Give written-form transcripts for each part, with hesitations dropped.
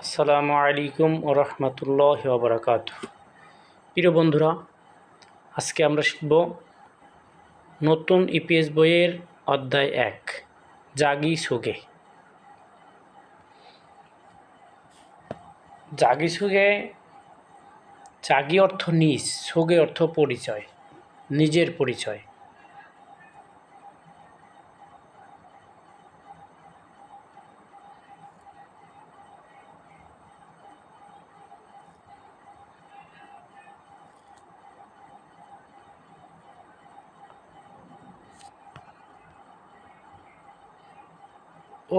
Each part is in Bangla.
আসসালামু আলাইকুম ও রহমতুল্লাহি ওয়া বারাকাতুহু। প্রিয় বন্ধুরা, আজকে আমরা শিখব নতুন ইপিএস বইয়ের অধ্যায় 1 জাগি সুগে। জাগি সুগে, জাগি অর্থ নিজ, সুগে অর্থ পরিচয়, নিজের পরিচয়।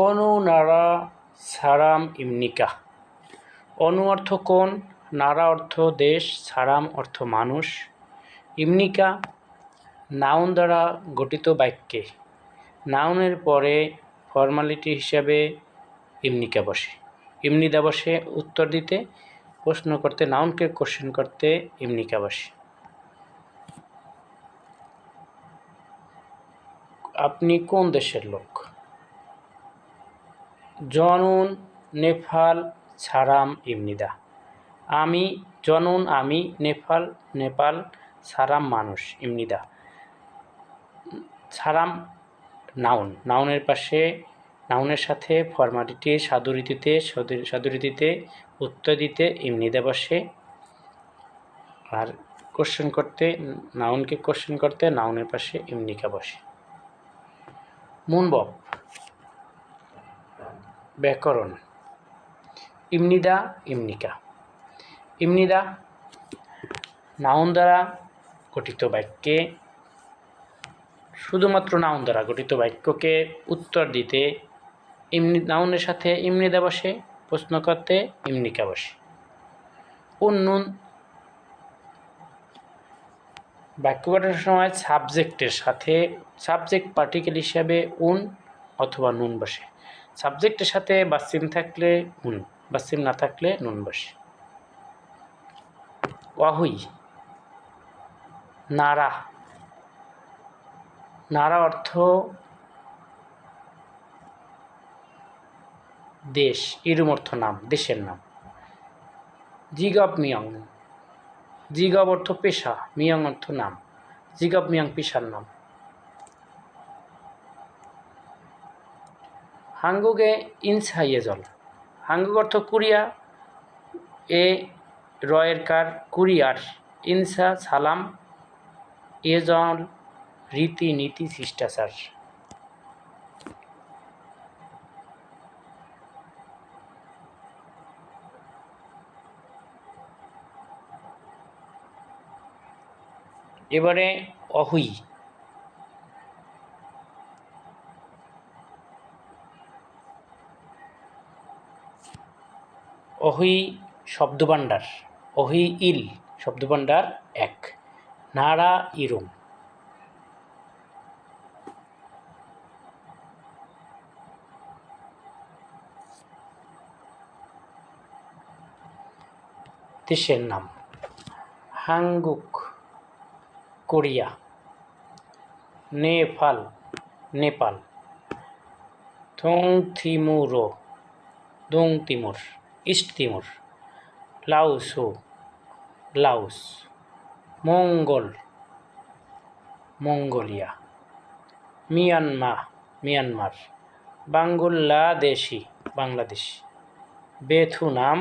অনু নারা সারাম ইমনিকা। অনু অর্থ কোন, নারা অর্থ দেশ, সারাম অর্থ মানুষ, ইমনিকা নাউন দ্বারা গঠিত বাক্যে নাউনের পরে ফর্মালিটি হিসাবে ইমনিকা বসে। ইমনিদা বসে উত্তর দিতে, প্রশ্ন করতে, নাউনকে কোশ্চেন করতে ইমনিকা বসে। আপনি কোন দেশের লোক? জনুন নেপাল সারাম ইমনিদা। আমি জনুন আমি, নেপাল সারাম মানুষ, ইমনিদা সারাম নাউন, নাউনের সাথে ফর্মালিটি সাধুরীতিতে উত্তর দিতে ইমনিদা বসে। আর কোশ্চেন করতে, নাউনকে কোশ্চেন করতে নাউনের পাশে ইমনিকা বসে। মুনবব ব্যাকরণ। ইমনিদা ইমনিকা। ইমনিদা নাউন দ্বারা গঠিত বাক্যে, শুধুমাত্র নাউন দ্বারা গঠিত বাক্যকে উত্তর দিতে নাউনের সাথে ইমনিদা বসে, প্রশ্ন করতে ইমনিকা বসে। উন্নুন বাক্য গঠনের সময় সাবজেক্ট পার্টিকেল হিসাবে উন অথবা নুন বসে। সাবজেক্টের সাথে বাসিম থাকলে উন, বাসিম না থাকলে নুন বসে। ওয়াহুই নারা। নারা অর্থ দেশ, ইরুম অর্থ নাম, দেশের নাম। জিগব মিয়ং। জিগব অর্থ পেশা, মিয়ং অর্থ নাম। জিগব মিয়ং পেশার নাম। হাঙ্গুগে ইনসাইয়ে জল। হাঙ্গুগ অর্থ কুরিয়া, এ রয়ের কার কুরিয়ার, ইনসা সালাম, এ জল রীতি নীতি শিষ্টাচার। এবারে অহুই। অহুই শব্দভাণ্ডার। অহি ইল শব্দভাণ্ডার 1। নারা ইরুম। দেশের নাম। হাঙ্গুক কোরিয়া। নেপাল। দোং তিমুর East Timor. Laos. Mongolia. Myanmar. Bangladesh. Vietnam.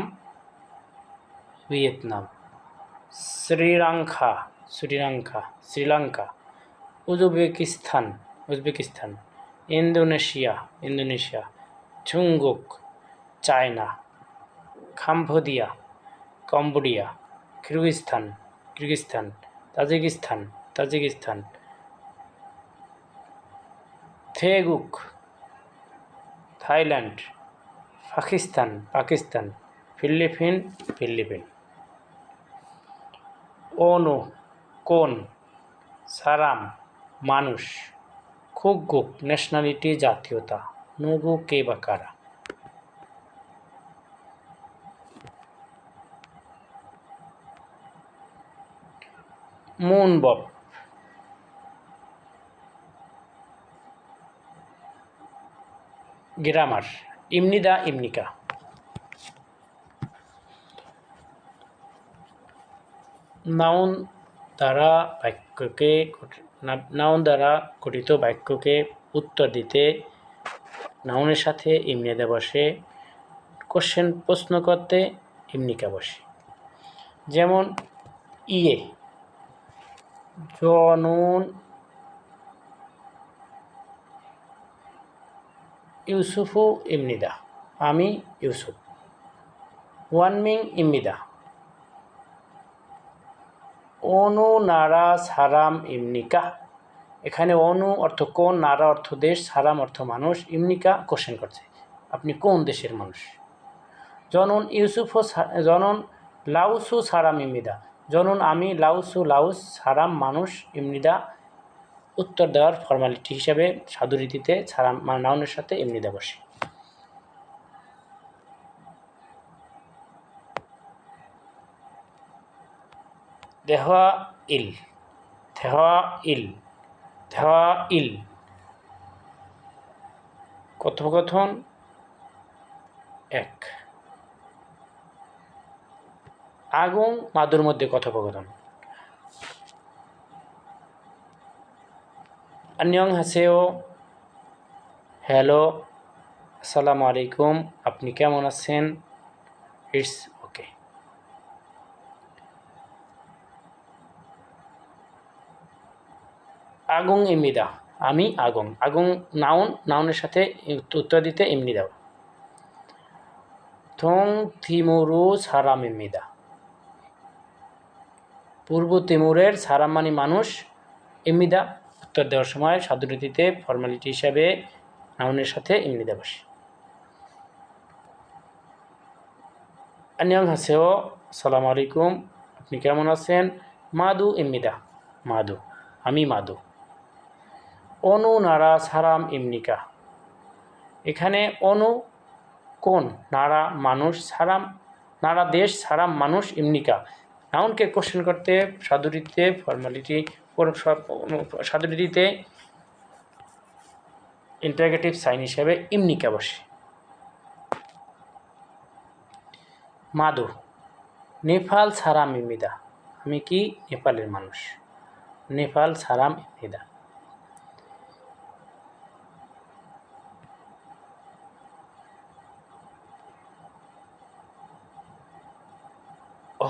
Sri Lanka. Uzbekistan. Indonesia. ঝুঙ্গুক চায়না। কম্বোডিয়া। কিরগিজস্তান। তাজিকিস্তান। থেগুক থাইল্যান্ড। পাকিস্তান। ফিলিপিন। অনু কোন, সারাম মানুষ, খুগগুক ন্যাশনালিটি জাতীয়তা, নুগু কে বা কারা। মুনবব গ্রামার। ইমনিদা ইমনিকা। নাউন দ্বারা বাক্যকে নাউন দ্বারা গঠিত বাক্যকে উত্তর দিতে নাউনের সাথে ইমনিদা বসে, প্রশ্ন করতে ইমনিকা বসে। যেমন ইয়ে জনুন ইউসুফু ইমনিদা, আমি ইউসুফ। ওয়ানমিং ইমনিদা অনু নারা সারাম ইমনিকা, এখানে অনু অর্থ কোন, নারা অর্থ দেশ, সারাম অর্থ মানুষ, ইমনিকা কোশ্চেন করছে আপনি কোন দেশের মানুষ। জনন জনন লাউসু সারাম ইমনিদা, জনন আমি, লাউসু লাউস, সারাম মানুষ, ইমনিদা উত্তর দেওয়ার ফর্মালিটি হিসাবে সাধুরীতিতে সারাম নাউনের সাথে ইমনিদা বসে। দেহা ইল, থেহা ইল, থেহা ইল কথোপকথন এক। আগুন মাদুর মধ্যে কথোপকথন। আন্যং হাসেও, হ্যালো, আসসালামু আলাইকুম, আপনি কেমন আছেন, ইটস ওকে। আগুন ইমনিদা, আমি আগুন। আগুন নাউন, নাউনের সাথে উত্তর দিতে ইমনি দাও। থং তিমুরু সারাম ইমনিদা, পূর্ব তিমুরের সারাম মানে মানুষ, ইমনিদা উত্তর দেওয়ার সময় সাধুরীতিতে ফর্মালিটি হিসাবে নাউনের সাথে ইমনিদা বসে। আন্যং হাসেও, আসসালামু আলাইকুম, আপনি কেমন আছেন, মাদু ইমনিদা, মাদু, আমি মাদু। অনু নারা সারাম ইমনিকা, এখানে অনু কোন, নারা মানুষ, সারাম নারা দেশ, সারাম মানুষ, ইমনিকা নাউনকে কোশ্চেন করতে সাধুরীতিতে ফর্মালিটি সাধুরীতিতে ইন্টারগেটিভ সাইন হিসেবে ইমনিকা বসে। মাদু নেপাল সারাম ইমনিদা, আমি কি নেপালের মানুষ, নেপাল সারাম ইমনিদা।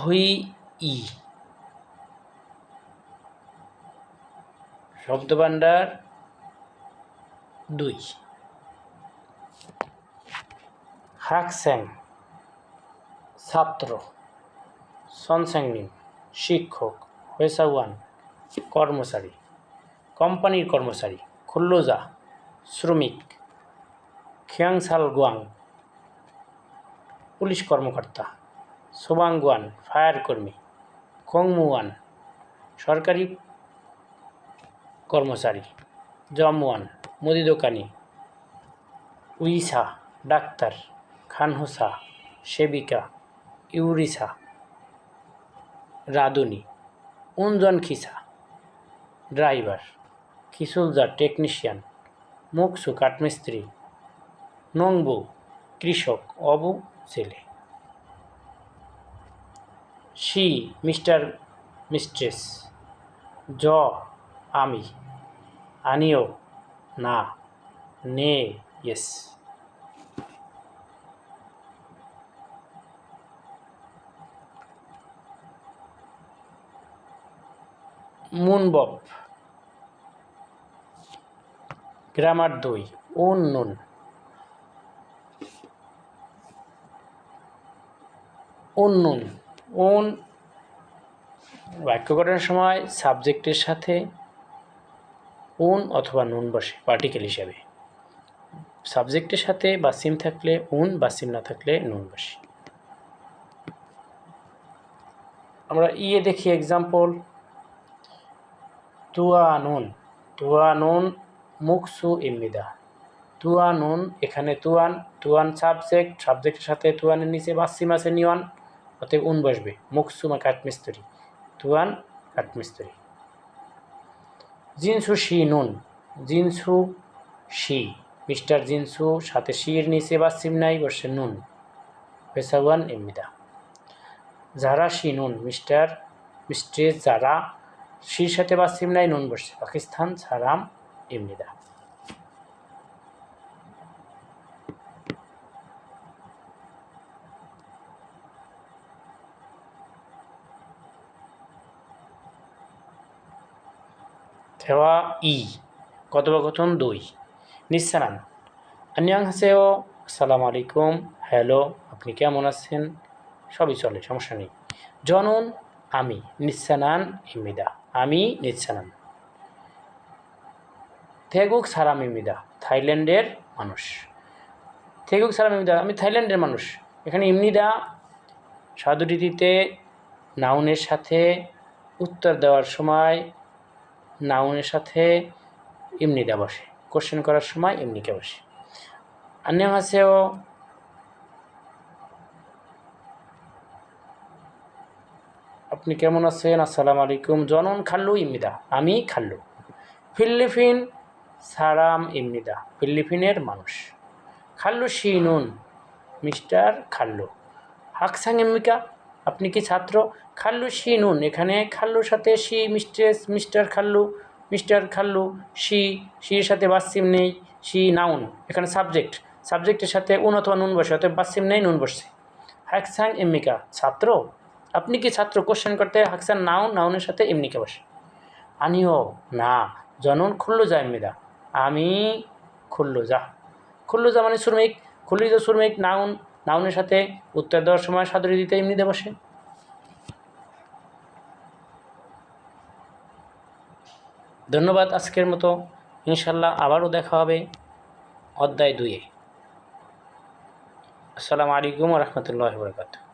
হুই ই শব্দভাণ্ডার 2। হাকস্যাং ছাত্র, সনস্যাংনিং শিক্ষক, হয়েসাওয়ান কর্মচারী, কোম্পানির কর্মচারী, খুল্লোজা শ্রমিক, খিয়াংসালগুয়াং পুলিশ কর্মকর্তা, সোবাংগুয়ান ফায়ার কর্মী, খংমুয়ান সরকারি কর্মচারী, জমওয়ান মুদি দোকানি, উইসা ডাক্তার, খানহুসা সেবিকা, ইউরিসা রাঁধুনি, উনজন খিসা ড্রাইভার, খিসুলজা টেকনিশিয়ান, মুকসু কাঠমিস্ত্রি, নংবু কৃষক, অবু ছেলে। শি মিস্টার মিস্ট্রেস, জ আমি, আনিও না, নে ইয়েস। মুনবপ গ্রামার 2। উন নুন, উন্নুন উন বাক্য গঠনের সময় সাবজেক্টের সাথে উন অথবা নুন বসে পার্টিকেল হিসাবে। সাবজেক্টের সাথে বাসিম থাকলে উন, বাসিম না থাকলে নুন বসে। আমরা ইয়ে দেখি এক্সাম্পল। তুয়ানুন, তুয়ানুন মুকসু ইমনিদা, তুয়ানুন এখানে তুয়ান, তুয়ান সাবজেক্ট, সাবজেক্টের সাথে তুয়ানের নিচে বাসিম আছে নিওয়ান, অতএব উন বসবে। মুকসু মা কাঠমিস্ত্রি, তুয়ান কাঠমিস্ত্রি। জিনসু শি নুন, জিনসু শি মিস্টার জিনসু, সাথে শির নিচে বাসিম নাই, বসে নুন, পেশাওয়ান ইমনিদা। যারা শি নুন মিস্টার মিস্ট্রেস যারা, শির সাথে বাসিম নাই, নুন বসছে, পাকিস্তান, সারাম, ইমনিদা। থেওয়া ই কথোপকথন 2 নিঃসানান আন্যাংহাসেও আসসালামু আলাইকুম, হ্যালো, আপনি কেমন আছেন, সবই চলে, সমস্যা নেই। জনন আমি, নিঃসানান ইমিদা, আমি নিঃসানান। থেগুক সারাম ইমিদা, থাইল্যান্ডের মানুষ। থেগুক সারাম ইমিদা, আমি থাইল্যান্ডের মানুষ। এখানে ইমনিদা সাধুরীতিতে নাউনের সাথে উত্তর দেওয়ার সময় নাউনের সাথে ইমনিদা বসে, কোশ্চেন করার সময় ইমনিকা বসে। আন্যাংহাসেও আপনি কেমন আছেন, আসসালামু আলাইকুম। জনন খাল্লু ইমনিদা, আমি খাল্লু। ফিলিপিন সারাম ইমনিদা, ফিলিপিনের মানুষ। খাল্লু শিনুন, মিস্টার খাল্লু। হাকসাং ইমিকা, আপনি কি ছাত্র? খাল্লু শিনুন, এখানে খাল্লুর সাথে শি, মিস্ট্রেস, মিস্টার খাল্লু, শির সাথে বাসিম নেই, শি নাউন, এখানে সাবজেক্টের সাথে উন অথবা নুন বসে, অতএব বাসিম নেই, নুন বসছে। হাকসাং ইমিকা, ছাত্র? আপনি কি ছাত্র? কোশ্চেন করতে হাকসান নাউনের সাথে ইমনিকা বসে। আনিও না, জনন খুল্লু যা ইমিদা, আমি খুল্লু যা মানে শ্রমিক, খুল্লু শ্রমিক, নাউনের সাথে উত্তর দেওয়ার সময় সাদরে দিতে এমনিতে বসে। ধন্যবাদ আজকের মতো, ইনশাল্লাহ আবারও দেখা হবে অধ্যায় 2-এ। আসসালামু আলাইকুম ওয়া রাহমাতুল্লাহি ওয়া বারাকাতুহু।